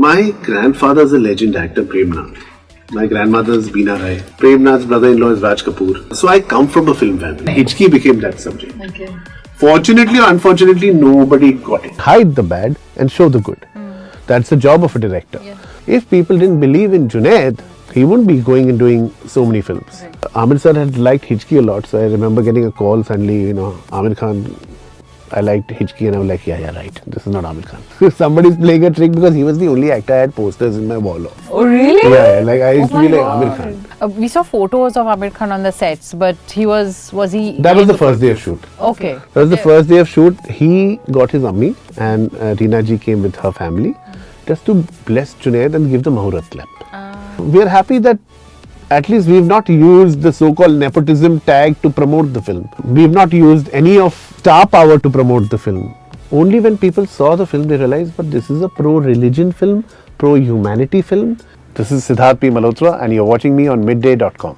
My grandfather is a legend actor, Premnath. My grandmother is Beena Rai. Premnath's brother-in-law is Raj Kapoor. So I come from a film family. Hichki became that subject. Okay. Fortunately or unfortunately, nobody got it. Hide the bad and show the good. That's the job of a director. Yeah. If people didn't believe in Junaid, he wouldn't be going and doing so many films. Right. Aamir sir had liked Hichki a lot, so I remember getting a call suddenly, Aamir Khan, I liked Hichki, and I was like, yeah, right, this is not Aamir Khan. Somebody's playing a trick because he was the only actor I had posters in my wall of. Oh, really? Yeah, like I used to be like Aamir Khan. We saw photos of Aamir Khan on the sets, but was he? That was the first day of shoot. Okay. That was the first day of shoot. He got his ammi and Reena ji came with her family just to bless Junaid and give the Mahurat clap. We are happy that at least we've not used the so-called nepotism tag to promote the film. We've not used any of star power to promote the film. Only when people saw the film they realized, but this is a pro-religion film, pro-humanity film. This is Siddharth P Malhotra and you're watching me on midday.com.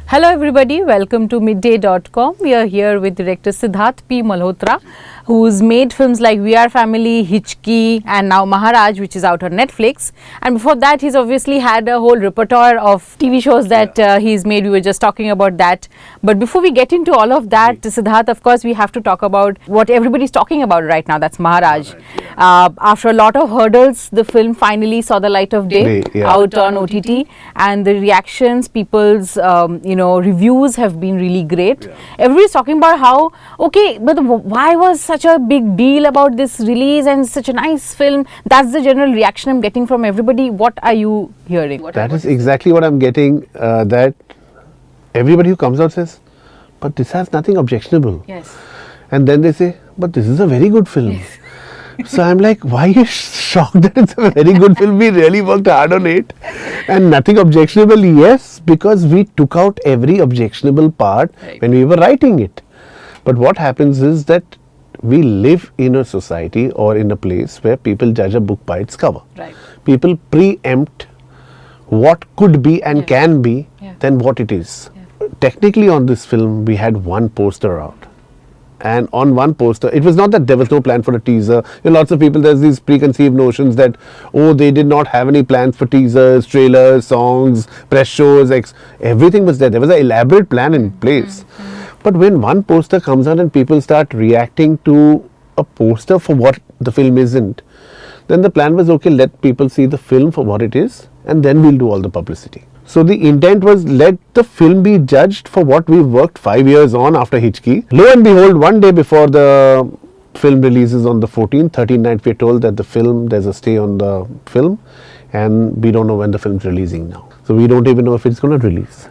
Hello everybody, welcome to midday.com. We are here with director Siddharth P Malhotra, who's made films like We Are Family, Hichki and now Maharaj, which is out on Netflix. And before that, he's obviously had a whole repertoire of TV shows that he's made. We were just talking about that. But before we get into all of that, Siddharth, of course, we have to talk about what everybody's talking about right now. That's Maharaj. After a lot of hurdles, the film finally saw the light of day out on OTT. And the reactions, people's, reviews have been really great. Everybody's talking about how, okay, but why was such a big deal about this release and such a nice film? That's the general reaction I'm getting from everybody. What are you hearing? That is exactly what I'm getting, that everybody who comes out says, but this has nothing objectionable. Yes. And then they say, but this is a very good film. Yes. So I'm like, why are you shocked that it's a very good film? We really worked hard on it. And nothing objectionable, yes, because we took out every objectionable part when we were writing it. But what happens is that we live in a society or in a place where people judge a book by its cover. Right. People preempt what could be and can be than what it is. Technically on this film, we had one poster out. And on one poster, it was not that there was no plan for a teaser. Lots of people, there's these preconceived notions that, oh, they did not have any plans for teasers, trailers, songs, press shows, everything was there. There was an elaborate plan in place. But when one poster comes out and people start reacting to a poster for what the film isn't, then the plan was, okay, let people see the film for what it is and then we'll do all the publicity. So the intent was, let the film be judged for what we worked 5 years on after Hichki. Lo and behold, one day before the film releases on the 14th, 13th night, we're told that there's a stay on the film and we don't know when the film's releasing now. So we don't even know if it's going to release.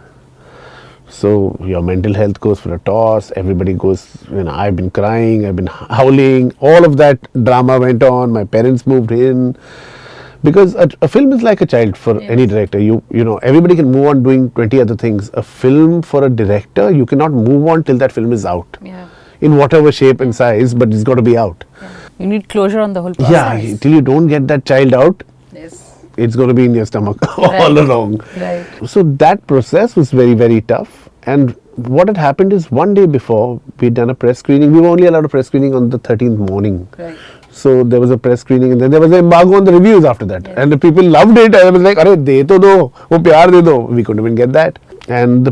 So your mental health goes for a toss, everybody goes, I've been crying, I've been howling, all of that drama went on, my parents moved in. Because a film is like a child for any director. Everybody can move on doing 20 other things. A film for a director, you cannot move on till that film is out. Yeah. In whatever shape and size, but it's got to be out. Yeah. You need closure on the whole process. Yeah, till you don't get that child out, it's going to be in your stomach all along. Right. So that process was very, very tough. And what had happened is one day before, we'd done a press screening. We were only allowed a press screening on the 13th morning. Right. So there was a press screening and then there was an embargo on the reviews after that. Yes. And the people loved it. I was like, "Arey, de to do, wo pyar de do." We couldn't even get that. And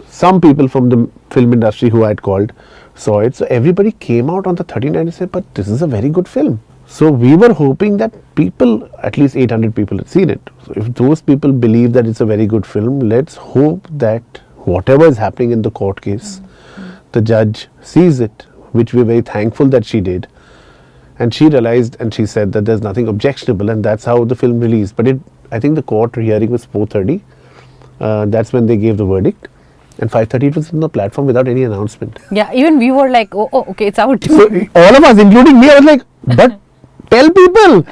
some people from the film industry who I had called saw it. So everybody came out on the 13th and said, but this is a very good film. So we were hoping that people, at least 800 people had seen it. So if those people believe that it's a very good film, let's hope that whatever is happening in the court case, the judge sees it, which we're very thankful that she did. And she realized and she said that there's nothing objectionable and that's how the film released. But I think the court hearing was 4:30. That's when they gave the verdict. And 5:30 it was on the platform without any announcement. Yeah, even we were like, oh okay, it's out. So all of us, including me, I was like, but tell people.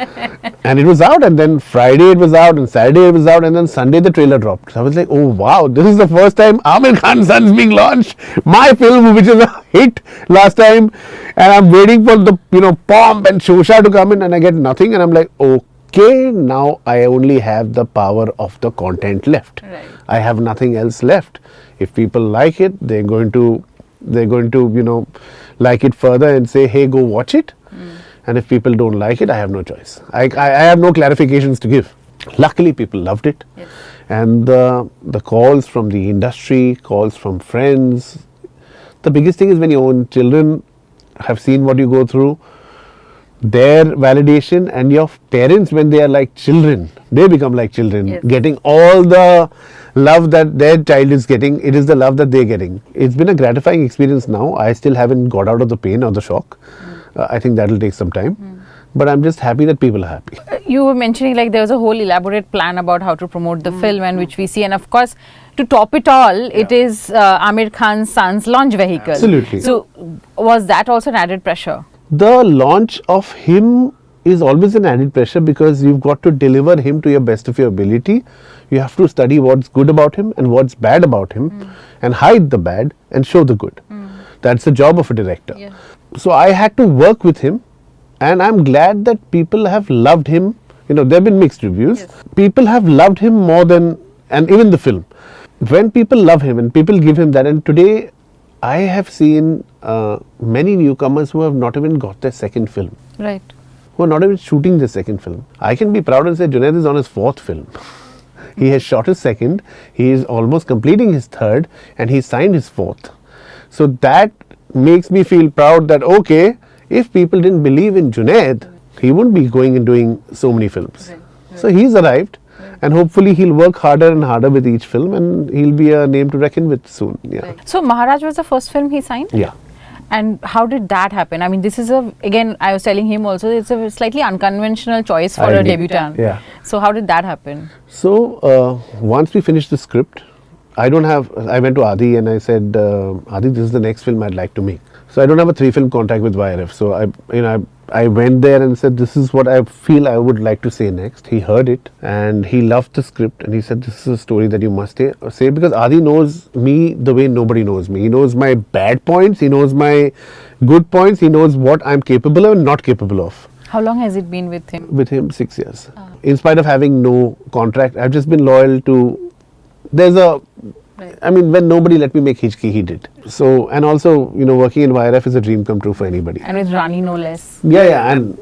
And it was out, and then Friday it was out, and Saturday it was out, and then Sunday the trailer dropped. So I was like, oh wow, this is the first time Aamir Khan's son's being launched. My film, which is a hit last time, and I'm waiting for the pomp and shosha to come in, and I get nothing, and I'm like, okay, now I only have the power of the content left. Right. I have nothing else left. If people like it, they're going to like it further and say, hey, go watch it. And if people don't like it, I have no choice. I have no clarifications to give. Luckily, people loved it. Yes. And the calls from the industry, calls from friends. The biggest thing is when your own children have seen what you go through, their validation, and your parents, when they are like children, they become like children, Yes. getting all the love that their child is getting. It is the love that they're getting. It's been a gratifying experience now. I still haven't got out of the pain or the shock. I think that will take some time. But I'm just happy that people are happy. You were mentioning like there was a whole elaborate plan about how to promote the film, and which we see, and of course to top it all, it is Aamir Khan's son's launch vehicle. Absolutely. So was that also an added pressure? The launch of him is always an added pressure because you've got to deliver him to your best of your ability. You have to study what's good about him and what's bad about him and hide the bad and show the good. That's the job of a director. Yeah. So I had to work with him, and I'm glad that people have loved him. You know, there have been mixed reviews. Yes. People have loved him more than, and even the film. When people love him and people give him that, and today I have seen many newcomers who have not even got their second film, Right. who are not even shooting their second film. I can be proud and say Junaid is on his fourth film. He has shot his second, he is almost completing his third, and he signed his fourth. So that makes me feel proud that, okay, if people didn't believe in Junaid, he wouldn't be going and doing so many films. So he's arrived, and hopefully he'll work harder and harder with each film, and he'll be a name to reckon with soon. Yeah. So Maharaj was the first film he signed? Yeah. And how did that happen? I mean, this is again, I was telling him also, it's a slightly unconventional choice for I a agree. debutant. Yeah. So how did that happen? So once we finished the script, I went to Adi and I said, Adi, this is the next film I'd like to make. So I don't have a 3-film contract with YRF. So I went there and said, this is what I feel I would like to say next. He heard it and he loved the script, and he said, this is a story that you must say, because Adi knows me the way nobody knows me. He knows my bad points, he knows my good points, he knows what I'm capable of and not capable of. How long has it been with him? With him, 6 years. In spite of having no contract, I've just been loyal to, I mean, when nobody let me make Hichki, he did. So, and also, working in YRF is a dream come true for anybody. And with Rani, no less. Yeah, and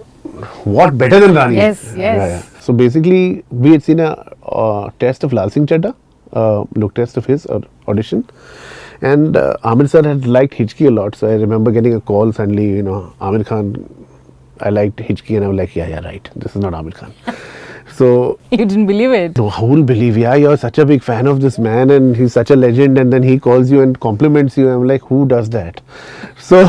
what better than Rani? Yes. Yeah. So basically, we had seen a test of Lal Singh Chadda, look test of his audition. And Aamir sir had liked Hichki a lot. So I remember getting a call suddenly, Aamir Khan, I liked Hichki, and I was like, yeah, right, this is not Aamir Khan. So You didn't believe it? no, who will believe? Yeah, you're such a big fan of this man and he's such a legend, and then he calls you and compliments you. I'm like, who does that? So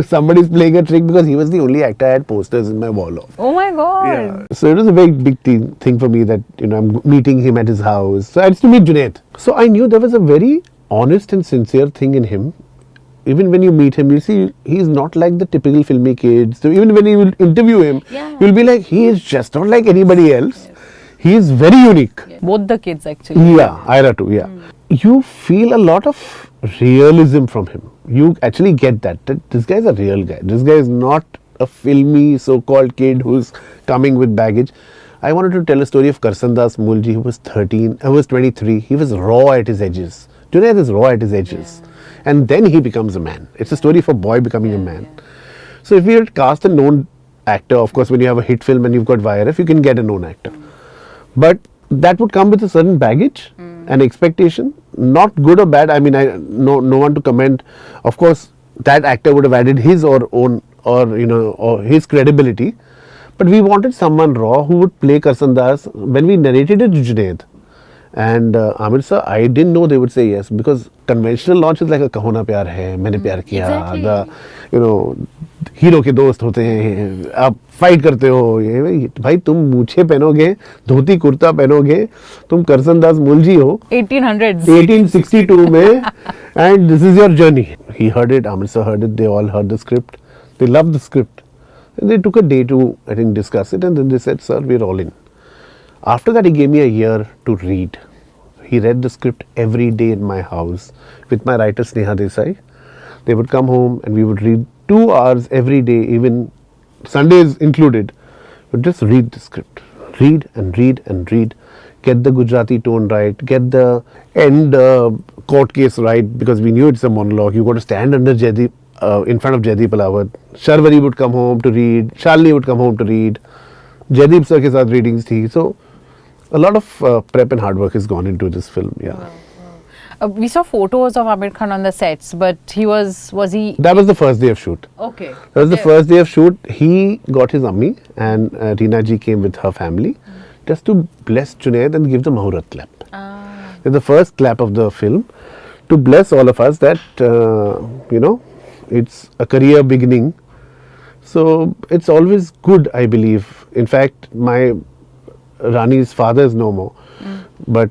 somebody's playing a trick, because he was the only actor I had posters in my wall of. Oh my God. So it was a very big thing for me that, I'm meeting him at his house. So I used to meet Junaid. So I knew there was a very honest and sincere thing in him. Even when you meet him, you see he's not like the typical filmy kids. So even when you will interview him, you'll be like, he is just not like anybody else. He is very unique. Both the kids actually. Yeah, Ira too, yeah. You feel a lot of realism from him. You actually get that this guy is a real guy. This guy is not a filmy so-called kid who's coming with baggage. I wanted to tell a story of Karsandas Mulji, who was 23. He was raw at his edges. Junaid is raw at his edges. And then he becomes a man. It's a story of a boy becoming a man. So if we had cast a known actor, of course, when you have a hit film and you've got YRF, you can get a known actor. But that would come with a certain baggage and expectation, not good or bad. I mean, no one to comment. Of course, that actor would have added his or his credibility. But we wanted someone raw who would play Karsandas. When we narrated it to Junaid and Aamir sir, I didn't know they would say yes, because conventional launch is like a kaho na pyar hai, maine pyar kiya, hero के दोस्त होते हैं, आप fight करते हो, ये भाई तुम मूछे पहनोगे, धोती कुर्ता पहनोगे, तुम करसनदास मुलजी हो 1862 में, and this is your journey. He heard it, Aamir sir heard it, they all heard the script, they loved the script, and they took a day to, I think, discuss it, and then they said, sir, we're all in. After that, he gave me a year to read. He read the script every day in my house with my writer Sneha Desai. They would come home and we would read 2 hours every day, even Sundays included. But just read the script. Read and read and read. Get the Gujarati tone right. Get the end court case right, because we knew it's a monologue. You got to stand under Jaideep. in front of Jaideep Alawat. Sharvari would come home to read. Shalini would come home to read. Jaideep sir ke saath readings thi. So a lot of prep and hard work has gone into this film. Yeah. Wow. We saw photos of Aamir Khan on the sets, but was he? That was the first day of shoot. Okay. That was the first day of shoot. He got his ammi and Reena ji came with her family just to bless Junaid and give the Muhurat clap. The first clap of the film to bless all of us that, it's a career beginning. So it's always good, I believe. In fact, my Rani's father is no more. But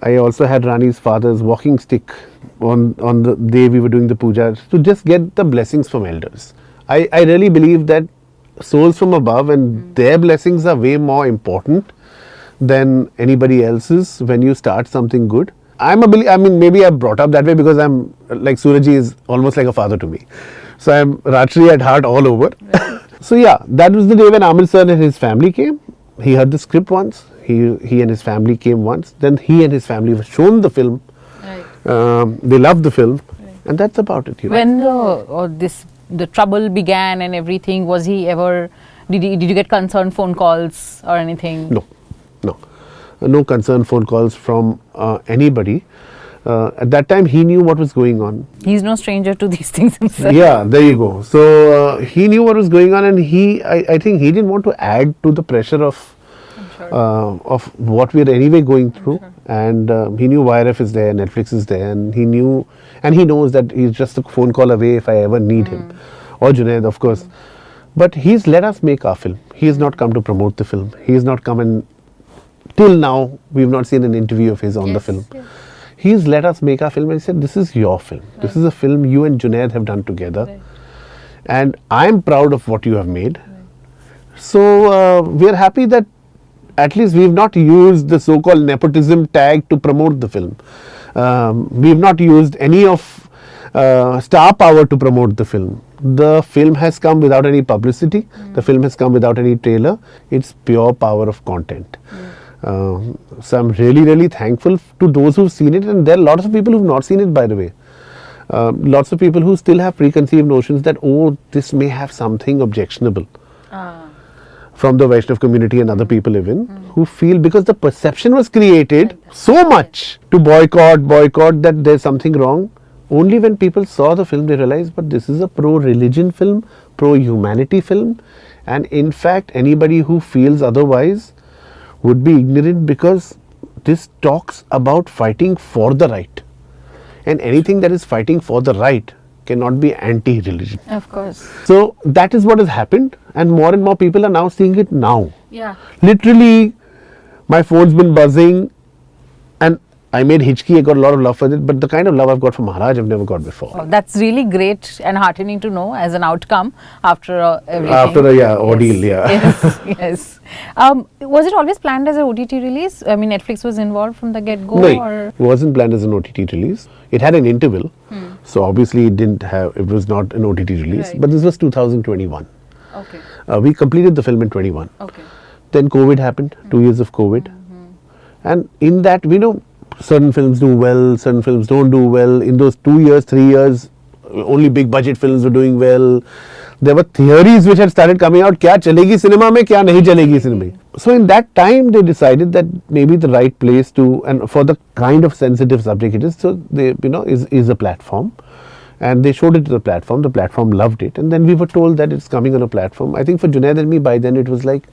I also had Rani's father's walking stick on the day we were doing the puja to just get the blessings from elders. I really believe that souls from above and their blessings are way more important than anybody else's when you start something good. Maybe I'm brought up that way because I'm like Surajji is almost like a father to me. So I'm Rajshri at heart all over. Right. So yeah, that was the day when Aamir sir and his family came. He heard the script once. He and his family came once. Then he and his family were shown the film. Right. They loved the film, right. And that's about it. When the trouble began and everything, was he ever? Did you get concerned phone calls or anything? No concerned phone calls from anybody. At that time, he knew what was going on. He's no stranger to these things himself. Yeah, there you go. So he knew what was going on, and I think he didn't want to add to the pressure of what we're anyway going through. Sure. And he knew YRF is there, Netflix is there, and he knows that he's just a phone call away if I ever need him, or Junaid, of course. But he's let us make our film. He has not come to promote the film. He has not come, and till now we've not seen an interview of his on the film. Yes. He's let us make our film, and he said, this is your film. Right. This is a film you and Junaid have done together. Right. And I'm proud of what you have made. Right. So we're happy that at least we've not used the so-called nepotism tag to promote the film. We've not used any of star power to promote the film. The film has come without any publicity. The film has come without any trailer. It's pure power of content. So I'm really, really thankful to those who've seen it, and there are lots of people who've not seen it, by the way. Lots of people who still have preconceived notions that, this may have something objectionable from the Vaishnav community and other people even, who feel, because the perception was created so much to boycott that there's something wrong. Only when people saw the film they realized, but this is a pro-religion film, pro-humanity film, and in fact anybody who feels otherwise would be ignorant, because this talks about fighting for the right, and anything that is fighting for the right cannot be anti-religion. Of course. So that is what has happened, and more people are now seeing it now. Yeah. Literally, my phone's been buzzing, and I made Hichki, I got a lot of love for it, but the kind of love I've got from Maharaj, I've never got before. Oh, that's really great and heartening to know as an outcome after everything. After a ordeal, Yes, yes. Was it always planned as an OTT release? I mean, Netflix was involved from the get-go? No, it wasn't planned as an OTT release. It had an interval, so obviously it was not an OTT release, right. But this was 2021. Okay. We completed the film in 21. Okay. Then COVID happened, 2 years of COVID. And in that, we know, certain films do well, certain films don't do well. In those 2 years, 3 years, only big budget films were doing well. There were theories which had started coming out, kya chalegi cinema mein, kya nahi chalegi cinema mein. So in that time, they decided that maybe the right place to, and for the kind of sensitive subject it is, so they, is a platform. And they showed it to the platform loved it, and then we were told that it's coming on a platform. I think for Junaid and me, by then it was like,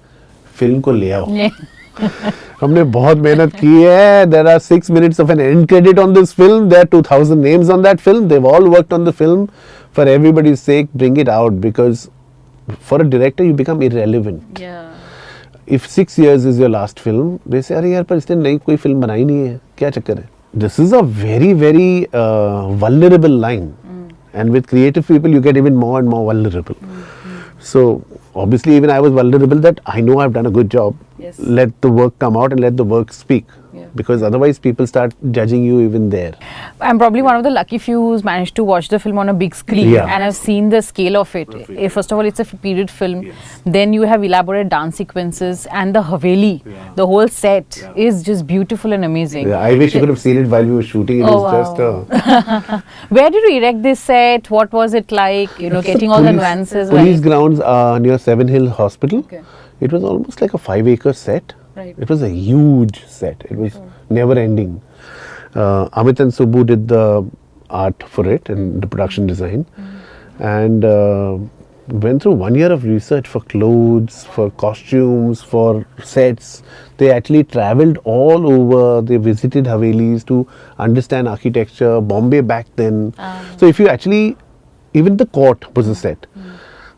film ko le aao. हमने बहुत मेहनत की है. There are 6 minutes of an end credit on this film. There are 2,000 names on that film. They've all worked on the film. For everybody's sake, bring it out, because for a director you become irrelevant. Yeah. If 6 years is your last film, they say, अरे यार पर इसने नई कोई film बनाई नहीं है, क्या चक्कर है? This is a very, very vulnerable line, and with creative people you get even more and more vulnerable. So obviously even I was vulnerable that I know I've done a good job. Yes. Let the work come out and let the work speak. because otherwise people start judging you even there. I'm probably one of the lucky few who's managed to watch the film on a big screen, and I've seen the scale of it. First of all, it's a period film. Then you have elaborate dance sequences, and the Haveli, the whole set is just beautiful and amazing. I wish you could have seen it while we were shooting. It was just Where did you erect this set? What was it like? Getting all the nuances. Police grounds near Seven Hill Hospital. It was almost like a 5-acre set. It was a huge set. It was never ending. Amit and Subbu did the art for it and the production design, and went through 1 year of research for clothes, for costumes, for sets. They actually travelled all over. They visited Havelis to understand architecture, Bombay back then. So if you actually, even the court was a set.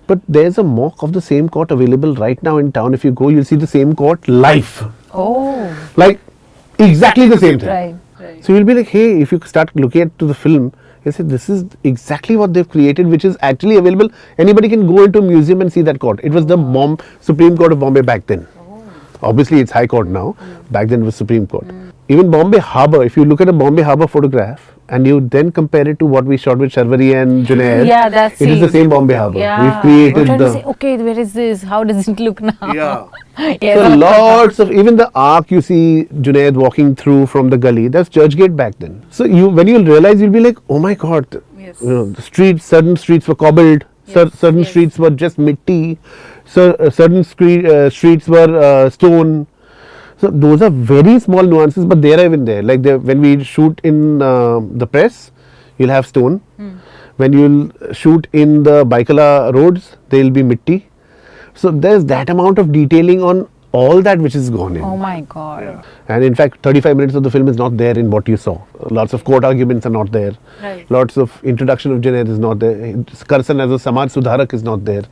But there's a mock of the same court available right now in town. If you go, you'll see the same court live. Oh. Like exactly the same thing. Right. So you'll be like, hey, if you start looking at the film, you say this is exactly what they've created, which is actually available. Anybody can go into a museum and see that court. It was the Supreme Court of Bombay back then. Obviously, it's High Court now. Back then, it was Supreme Court. Even Bombay Harbour, if you look at a Bombay Harbour photograph and you then compare it to what we shot with Sharvari and Junaid, that's it is the same Bombay Harbour. Yeah. We've created to say, okay, where is this? How does it look now? So lots of, even the arc you see Junaid walking through from the gully, that's Churchgate back then. So when you realize, you'll be like, oh my God, the streets, certain streets were cobbled, certain streets were just midday, certain streets were stone. So those are very small nuances, but they are even there. Like when we shoot in the press, you'll have stone. When you'll shoot in the Baikala roads, they'll be midday. So there's that amount of detailing on all that which is gone in. Oh my God. And in fact, 35 minutes of the film is not there in what you saw. Lots of court arguments are not there. Lots of introduction of Junaid is not there. Karsan as a Samaj Sudharak is not there.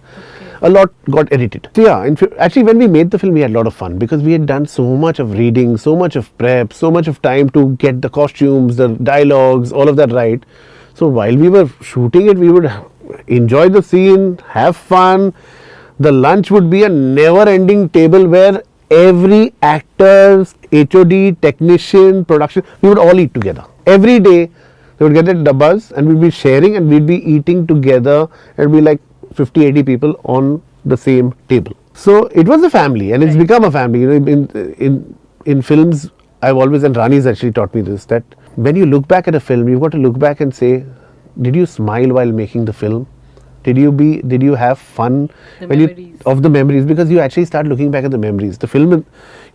A lot got edited. So yeah, actually when we made the film, we had a lot of fun because we had done so much of reading, so much of prep, so much of time to get the costumes, the dialogues, all of that right. So while we were shooting it, we would enjoy the scene, have fun. The lunch would be a never-ending table where every actor, HOD, technician, production, we would all eat together. Every day, they would get their dabbas and we'd be sharing and we'd be eating together and be like 50, 80 people on the same table. So it was a family and it's become a family. In films, I've always, and Rani's actually taught me this, that when you look back at a film, you've got to look back and say, did you smile while making the film? Did you have fun of the memories? Because you actually start looking back at the memories. The film,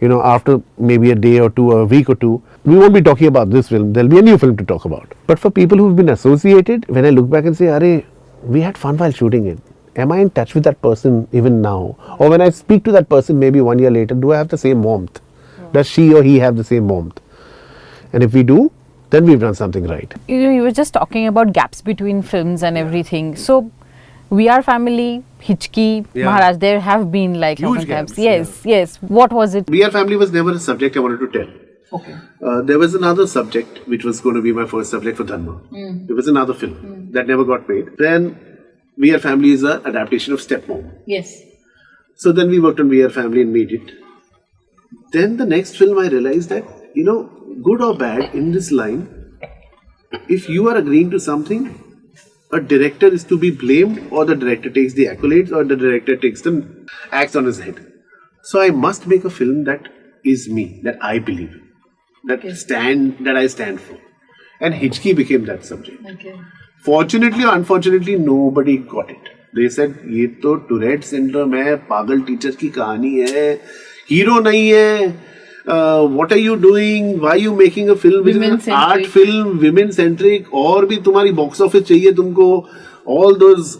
after maybe a day or two, or a week or two, we won't be talking about this film. There'll be a new film to talk about. But for people who've been associated, when I look back and say, "Arey, we had fun while shooting it." Am I in touch with that person even now? Or when I speak to that person maybe 1 year later, do I have the same warmth? Does she or he have the same warmth? And if we do, then we've done something right. You were just talking about gaps between films and everything. So, We Are Family, Hichki, Maharaj, there have been like huge gaps. Yes. What was it? We Are Family was never a subject I wanted to tell. Okay. There was another subject which was going to be my first subject for Dharma. There was another film that never got made. Then We Are Family is an adaptation of Stepmom. Yes. So then we worked on We Are Family and made it. Then the next film I realized that, good or bad in this line, if you are agreeing to something, a director is to be blamed, or the director takes the accolades, or the director takes the axe on his head. So I must make a film that is me, that I believe in, that I stand for. And Hichki became that subject. Okay. Fortunately or unfortunately, nobody got it. They said, ये तो Tourette syndrome है, पागल teacher की कहानी है, hero नहीं है. What are you doing? Why are you making a film which is an art film, women centric? और भी तुम्हारी box office चाहिए तुमको. All those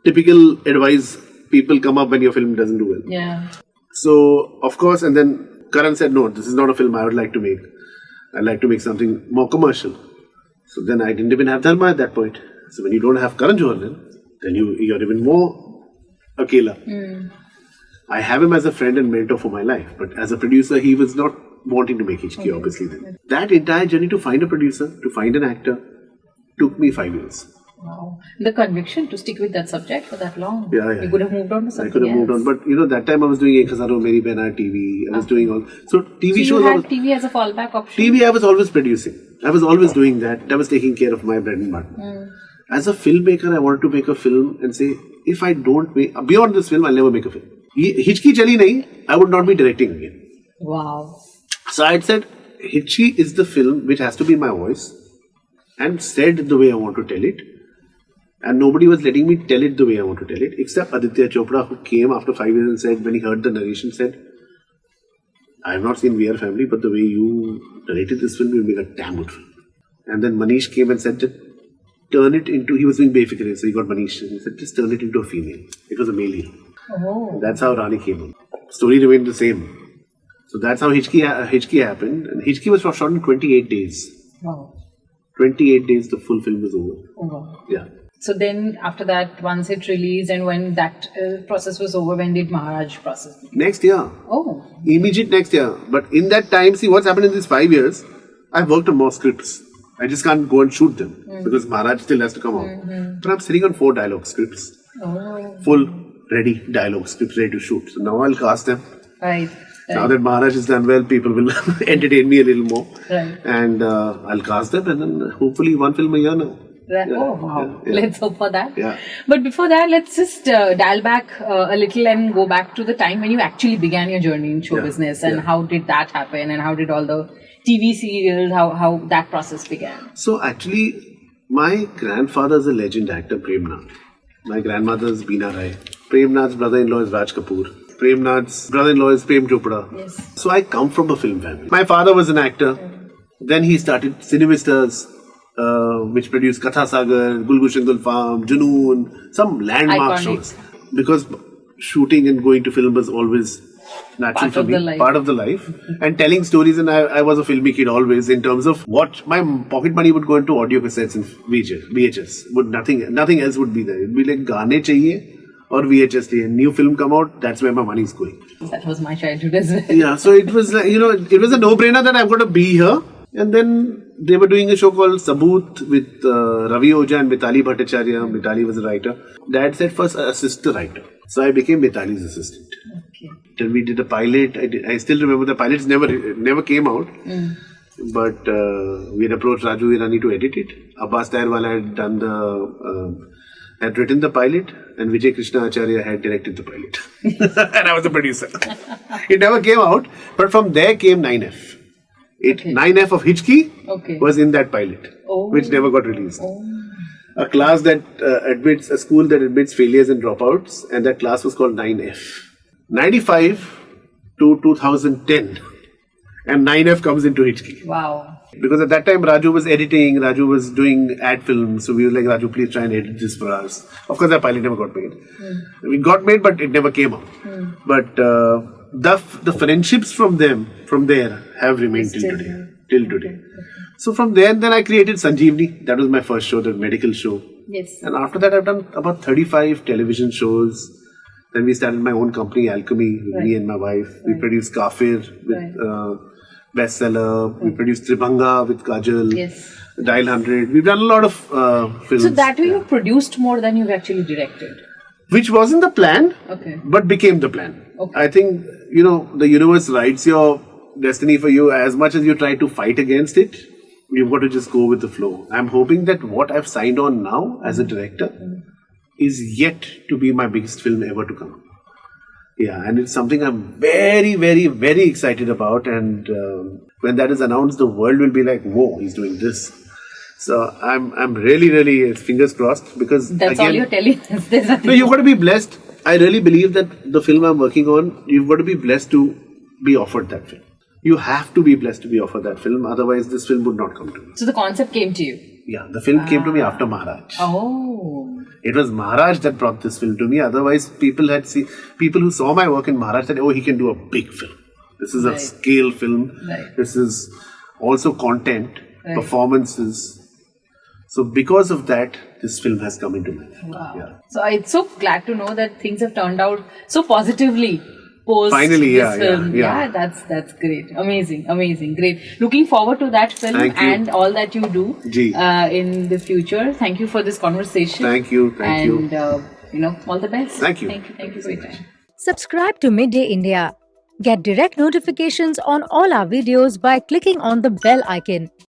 typical advice people come up when your film doesn't do well. Yeah. So of course, and then Karan said, no, this is not a film I would like to make. I'd like to make something more commercial. So then I didn't even have Dharma at that point. So when you don't have Karan Johar, then you're even more akela. I have him as a friend and mentor for my life, but as a producer, he was not wanting to make Hichki, obviously. Then that entire journey to find a producer, to find an actor, took me 5 years. Wow. The conviction to stick with that subject for that long. Yeah. You could have moved on to something I could have moved on, but that time I was doing Ek Hazaro Meri Behna TV. I was doing all TV so shows. You had TV as a fallback option. TV I was always producing. I was always doing that. That was taking care of my bread and butter. As a filmmaker, I wanted to make a film and say, if I don't make beyond this film, I'll never make a film. Hichki chali nahi, I would not be directing again. Wow. So I said, Hichki is the film which has to be my voice and said the way I want to tell it. And nobody was letting me tell it the way I want to tell it, except Aditya Chopra, who came after 5 years and said, when he heard the narration, said, I have not seen We Are Family, but the way you narrated this film, you'll make a damn good film. And then Manish came and said, turn it into, he was doing Befikre, so he got Manish, and he said, just turn it into a female. It was a male hero. Oh. That's how Rani came on. Story remained the same. So that's how Hichki happened. And Hichki was shot in 28 days. Wow. 28 days, the full film was over. Oh, wow. Yeah. So then, after that, once it released and when that process was over, when did Maharaj process begin? Next year. Oh. Immediate next year. But in that time, see what's happened in these 5 years, I've worked on more scripts. I just can't go and shoot them because Maharaj still has to come out. But I'm sitting on 4 dialogue scripts. Oh. Full ready dialogue scripts ready to shoot. So now I'll cast them. Right. Now that Maharaj is done well, people will entertain me a little more. Right. And I'll cast them and then hopefully one film a year now. Right. Yeah, Oh, wow. yeah. Let's hope for that. Yeah. But before that, let's just dial back a little and go back to the time when you actually began your journey in show business and how did that happen and how did all the TV serials, how that process began? So actually, my grandfather is a legend actor, Premnath. My grandmother is Beena Rai. Premnath's brother-in-law is Raj Kapoor. Premnath's brother-in-law is Prem Chopra. Yes. So I come from a film family. My father was an actor. Then he started Cinemasters, which produced Katha Sagar, Gulgushan Gulfam, Junoon, some landmark Iconic. shows. Because shooting and going to film was always natural Part for of me, the life. part of the life. And telling stories, and I was a filmy kid always in terms of what my pocket money would go into audio cassettes and VHS. Would nothing else would be there. It'd be like gaane chahiye or VHS chahiye. New film come out, that's where my money is going. That was my childhood as well. Yeah, so it was like, it was a no-brainer that I've got to be here. And then they were doing a show called Saboot with Ravi Oja and Mitali Bhattacharya. Mitali was a writer. Dad said first assist the writer. So I became Mitali's assistant. Okay. Then we did a pilot. I still remember the pilots never came out. But we had approached Raju Irani to edit it. Abbas Tayarwala had done had written the pilot, and Vijay Krishna Acharya had directed the pilot. And I was the producer. It never came out, but from there came 9F. 9F of Hichki was in that pilot, which never got released. A class that a school that admits failures and dropouts, and that class was called 9F. 95 to 2010, and 9F comes into Hichki. Wow. Because at that time Raju was editing, Raju was doing ad films, so we were like, Raju, please try and edit this for us. Of course, that pilot never got made. It got made, but it never came out. But the friendships from there have remained till today. So from there, then I created Sanjeevani. That was my first show, the medical show. Yes. And after that, I've done about 35 television shows. Then we started my own company, Alchemy, with me and my wife. We produced Kafir with Bestseller. We produced Tribhanga with Kajal. Yes. Dial 100. We've done a lot of films. So that way you've produced more than you've actually directed. Which wasn't the plan, but became the plan. Okay. I think, the universe writes your destiny for you. As much as you try to fight against it, you've got to just go with the flow. I'm hoping that what I've signed on now as a director is yet to be my biggest film ever to come. Yeah, and it's something I'm very, very, very excited about. And when that is announced, the world will be like, whoa, he's doing this. So I'm really, really fingers crossed, because that's again, all you're telling us. No, you've got to be blessed. I really believe that the film I'm working on, you've got to be blessed to be offered that film. You have to be blessed to be offered that film. Otherwise, this film would not come to me. So the concept came to you? Yeah, the film came to me after Maharaj. Oh. It was Maharaj that brought this film to me. Otherwise, people who saw my work in Maharaj said, oh, he can do a big film. This is a scale film. Right. This is also content, performances. So because of that, this film has come into my life. Wow. Yeah. So I'm so glad to know that things have turned out so positively post Finally, this film. That's great. Amazing, great. Looking forward to that film and all that you do in the future. Thank you for this conversation. Thank you. And all the best. Thank you. Thank you for your time. Subscribe to Midday India. Get direct notifications on all our videos by clicking on the bell icon.